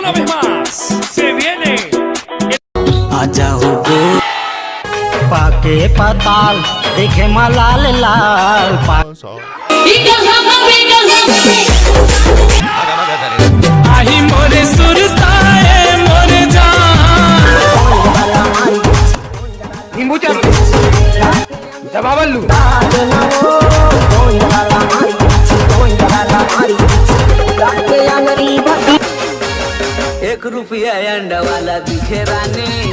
una vez más, se viene. आजा हो गो पाके पाताल देखे मलाल लाल आही मोरे सुरताए मोरे जान हिंबूचा दबावल्लू ₹1 अंडा वाला दिखे रानी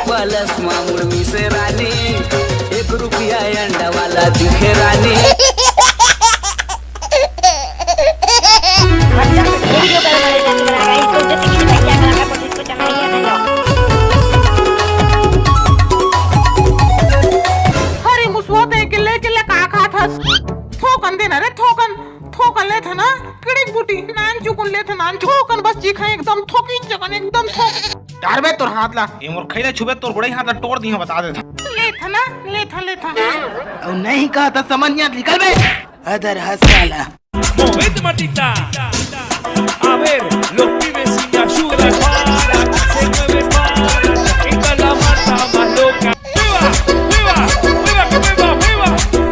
पलस मामूल मी से रानी ₹1 अंडा वाला दिखे रानी अरे मुसवा दे के ले का खाथस थोकन देना रे थोकन ले था ना किड़िक बूटी नान चुकुन ले था नान थोकन बस जी खाए एकदम थोकी जगन एकदम थोक यार बे तोर हाथ ला ए मोर खैले छुबे तोर बड़े हाथ ला तोड़ दी बता दे ले था और नहीं कहा था समझ नहीं निकल बे other हसाला movete matita. A ver, los pibes sin ayuda para que se mueve para esta es la mata más loca. ¡Viva! ¡Viva! ¡Viva que viva!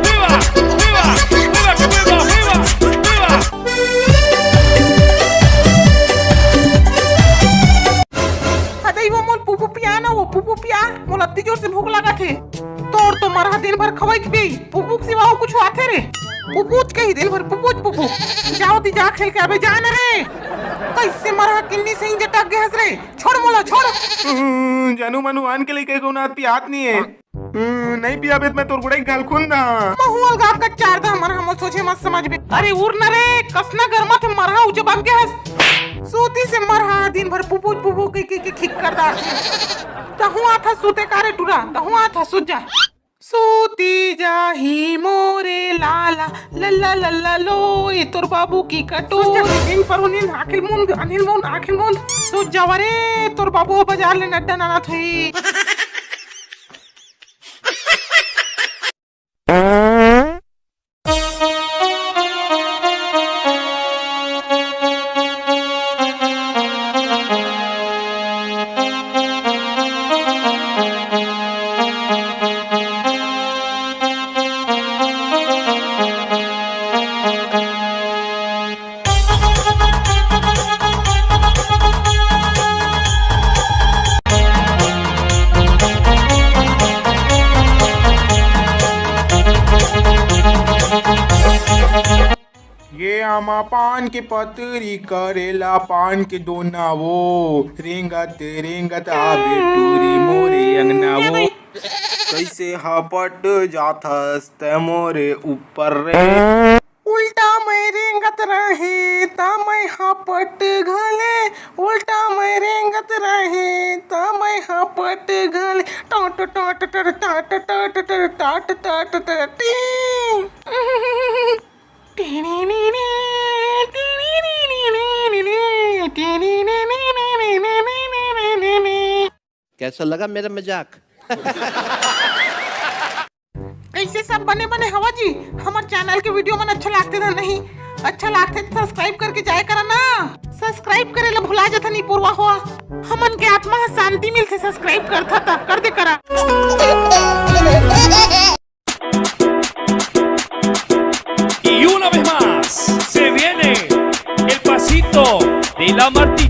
¡Viva! ¡Viva! ¡Viva! ¡Viva que viva! ¡Viva! अरे वो मोल पुपू पिया ना वो पुपू पिया मोल अति जोर से भूख लगा थे तोर तो मरा दिन भर खवाई गई पुपू के सिवा और कुछ आते रे पुपूच के ही दिन भर पुपूच जाओ ती जा खेल के अबे जान रे कैसे मरा किन्नी से जटा गैस रे छोड़ मोला छोड़ जानू मनु आन के लिए के को ना पियात नहीं है नहीं पिया बेत मैं तोर गुड़े गाल खुंदा महुल गा का चार दा मरा हम सोचे मत समझ में अरे उर न रे कसना गरमा थे मरा उ जब गैस सूती से मरा दिन भर पुपू के खिक कर दा तहुआ था सूते कारे टुरा तहुआ था सुजा सूती जाही मोरे लाला लल्ला लल्ला लो ये तोर बाबू की कटो इन पर उन्हें अनिल मुंड सो जवरे तोर बाबू बाजार ले नड्डा नाना थई ये आमा पान के पतरी करेला पान के दोना वो रेंगत आबे टूरी मोरे अंगना वो कैसे हपट जाथस ते मोरे ऊपर रे उल्टा मैं रेंगत रहे ता मैं हपट घले उल्टा मैं रेंगत रहे ता मैं हपट घले टाट टाट टाट टाट टाट टाट टाट टाट कैसा लगा मेरा मजाक? ऐसे सब बने हवा जी हमारे चैनल के वीडियो मन अच्छा लगते था नहीं अच्छा लगते तो सब्सक्राइब करके जाए करा ना सब्सक्राइब करे ला भुला जाता नहीं पूर्वा हुआ हमन के आत्मा शांति मिलते सब्सक्राइब करता था कर दे करा Y una vez más, se viene el pasito de la Martita.